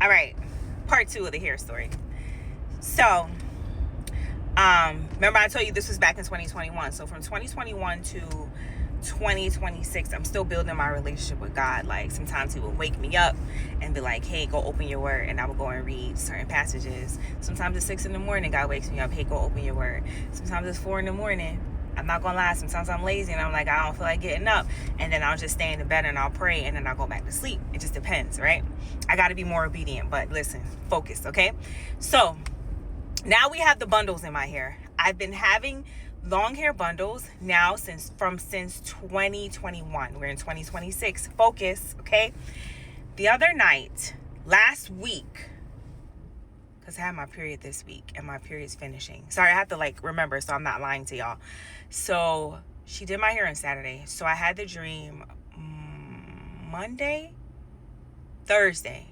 All right, part 2 of the hair story. So, remember I told you this was back in 2021. So from 2021 to 2026, I'm still building my relationship with God. Like, sometimes he would wake me up and be like, hey, go open your word, and I would go and read certain passages. Sometimes it's 6 in the morning, God wakes me up, hey, go open your word. Sometimes it's 4 in the morning. I'm not gonna lie, sometimes I'm lazy and I'm like, I don't feel like getting up, and then I'll just stay in the bed and I'll pray, and then I'll go back to sleep. It just depends, right? I gotta be more obedient, but listen, focus, okay? So now we have the bundles in my hair. I've been having long hair bundles now since 2021. We're in 2026. Focus, okay? The other night, last week, because I had my period this week and my period's finishing. Sorry, I have to remember so I'm not lying to y'all. So she did my hair on Saturday. So I had the dream Thursday.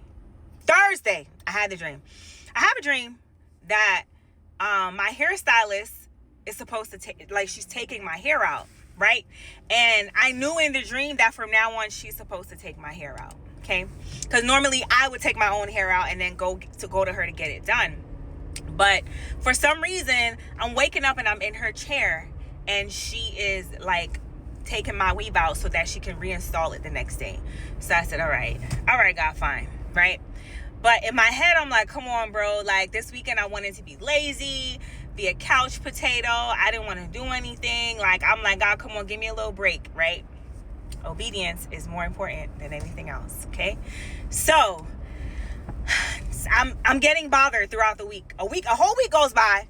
I had the dream. I have a dream that my hairstylist is supposed to take, she's taking my hair out, right? And I knew in the dream that from now on she's supposed to take my hair out, okay? Because normally I would take my own hair out and then go to her to get it done. But for some reason, I'm waking up and I'm in her chair and she is taking my weave out so that she can reinstall it the next day. So I said, all right, God, fine, right? But in my head, I'm like, come on, bro. This weekend, I wanted to be lazy, be a couch potato. I didn't want to do anything. I'm like, God, come on, give me a little break, right? Obedience is more important than anything else, okay? So I'm getting bothered throughout the week. A whole week goes by,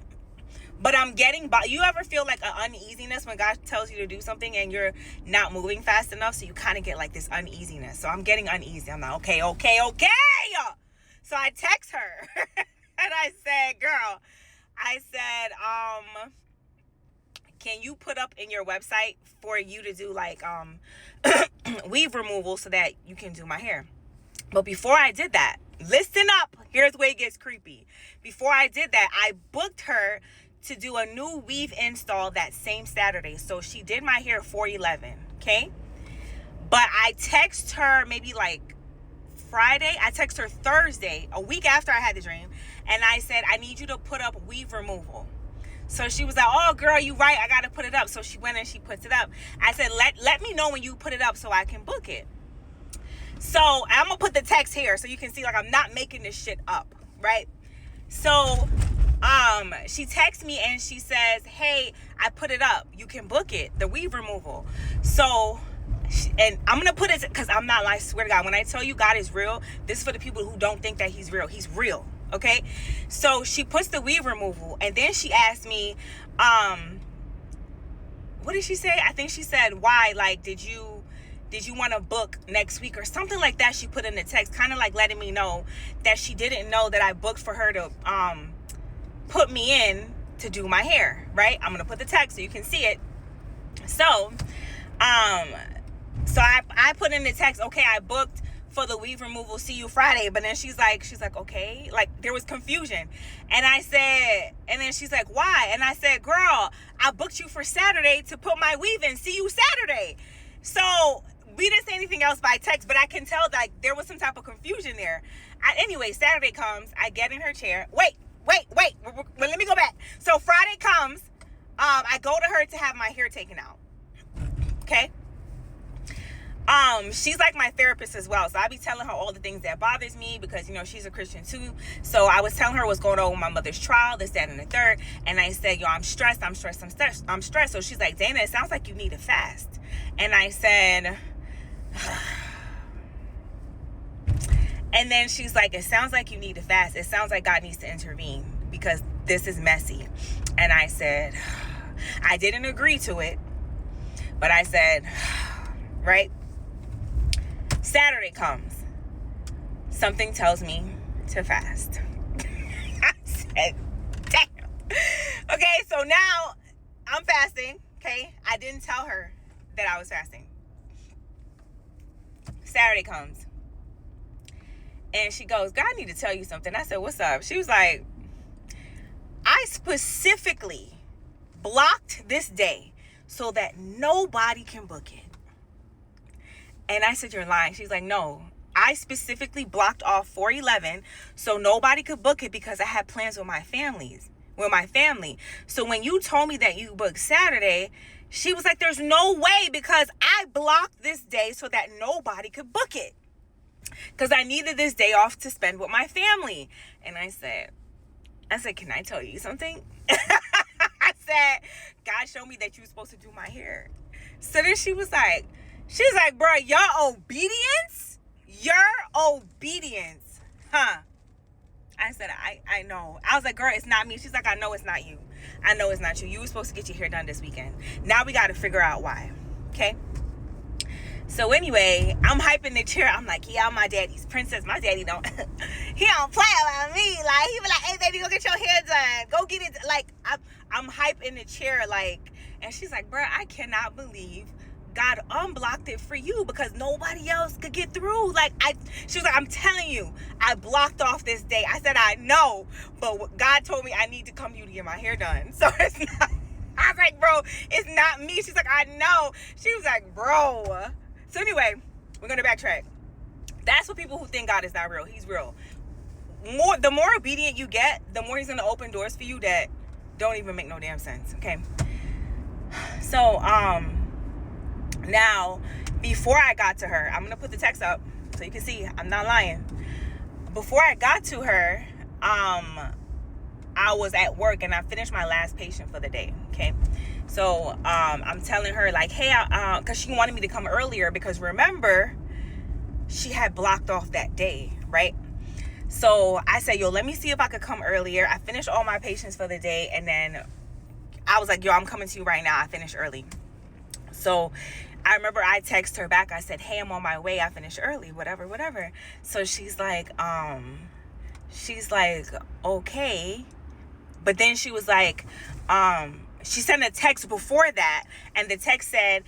but I'm getting you ever feel like an uneasiness when God tells you to do something and you're not moving fast enough? So you kind of get this uneasiness. So I'm getting uneasy. I'm like, okay. So I text her and I said, girl, can you put up in your website for you to do weave removal so that you can do my hair? But before I did that, listen up. Here's where it gets creepy. Before I did that, I booked her to do a new weave install that same Saturday. So she did my hair 4/11, okay? But I text her maybe Friday. I text her Thursday, a week after I had the dream, and I said, I need you to put up weave removal. So she was like, oh, girl, you right. I got to put it up. So she went and she puts it up. I said, let me know when you put it up so I can book it. So I'm going to put the text here so you can see I'm not making this shit up, right? So she texts me and she says, hey, I put it up. You can book it, the weave removal. So, and I'm going to put it, because I'm not lying, I swear to God, when I tell you God is real, this is for the people who don't think that he's real. He's real, okay? So she puts the weave removal, and then she asked me, what did she say? I think she said, why? Did you want to book next week or something like that? She put in the text, kind of letting me know that she didn't know that I booked for her to put me in to do my hair, right? I'm going to put the text so you can see it. So, I put in the text, okay, I booked for the weave removal, see you Friday. But then she's like, okay, there was confusion. And I said, and then she's like, why? And I said, girl, I booked you for Saturday to put my weave in, see you Saturday. So we didn't say anything else by text, but I can tell that there was some type of confusion there. Anyway, Saturday comes, I get in her chair. Wait, let me go back. So Friday comes, I go to her to have my hair taken out. Okay. She's my therapist as well. So I be telling her all the things that bothers me because, she's a Christian too. So I was telling her what's going on with my mother's trial, this, that, and the third. And I said, I'm stressed. So she's like, Dana, it sounds like you need to fast. And I said, and then she's like, it sounds like you need to fast. It sounds like God needs to intervene because this is messy. And I said, I didn't agree to it, but I said, right? Saturday comes. Something tells me to fast. I said, damn. Okay, so now I'm fasting. Okay, I didn't tell her that I was fasting. Saturday comes. And she goes, God, I need to tell you something. I said, what's up? She was like, I specifically blocked this day so that nobody can book it. And I said, you're lying. She's like, no, I specifically blocked off 4/11 so nobody could book it because I had plans with my family. So when you told me that you booked Saturday, she was like, there's no way, because I blocked this day so that nobody could book it. Because I needed this day off to spend with my family. And I said, can I tell you something? I said, God showed me that you were supposed to do my hair. So then she's like, bro, your obedience, huh? I said, I know. I was like, girl, it's not me. She's like, I know it's not you. I know it's not you. You were supposed to get your hair done this weekend. Now we got to figure out why. Okay? So anyway, I'm hyping the chair. I'm like, yeah, I'm my daddy's princess. My daddy don't, he don't play about me. Like, he be like, hey, baby, go get your hair done. Go get it. Like, I'm hyping the chair. Like, and she's like, bro, I cannot believe God unblocked it for you because nobody else could get through. Like, she was like, I'm telling you, I blocked off this day. I said, I know, but God told me I need to come to you to get my hair done. So it's not, I was like, bro, it's not me. She's like, I know. She was like, bro. So anyway, we're going to backtrack. That's what people who think God is not real. He's real. The more obedient you get, the more he's going to open doors for you that don't even make no damn sense. Okay. So, now, before I got to her, I'm going to put the text up so you can see I'm not lying. Before I got to her, I was at work and I finished my last patient for the day. Okay. So, I'm telling her like, hey, cause she wanted me to come earlier because remember, she had blocked off that day. Right. So I said, yo, let me see if I could come earlier. I finished all my patients for the day. And then I was like, yo, I'm coming to you right now. I finished early. So I remember I texted her back. I said, hey, I'm on my way. I finished early, whatever. So she's like, okay. But then she was like, she sent a text before that. And the text said,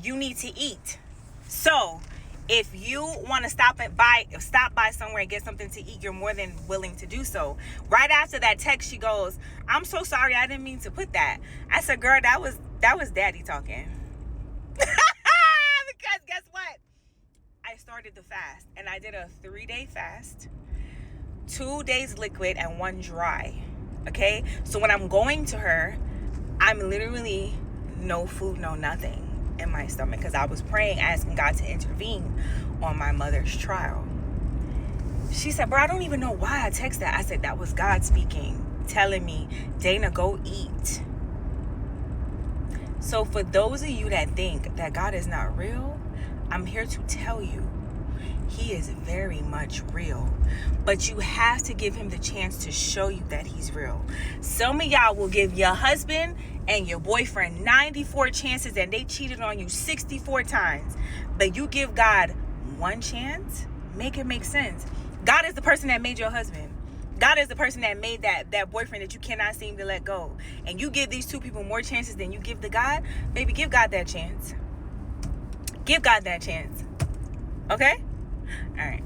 you need to eat. So if you want to stop by somewhere and get something to eat, you're more than willing to do so. Right after that text, she goes, I'm so sorry. I didn't mean to put that. I said, girl, that was daddy talking. Because guess what? I started the fast and I did a 3-day fast, 2 days liquid and 1 dry. Okay. So when I'm going to her, I'm literally no food, no nothing in my stomach because I was praying, asking God to intervene on my mother's trial. She said, bro, I don't even know why I texted that. I said, that was God speaking, telling me, Dana, go eat. So for those of you that think that God is not real, I'm here to tell you, he is very much real. But you have to give him the chance to show you that he's real. Some of y'all will give your husband and your boyfriend 94 chances and they cheated on you 64 times. But you give God 1 chance, make it make sense. God is the person that made your husband. God is the person that made that boyfriend that you cannot seem to let go. And you give these 2 people more chances than you give to God. Baby, give God that chance. Give God that chance. Okay? All right.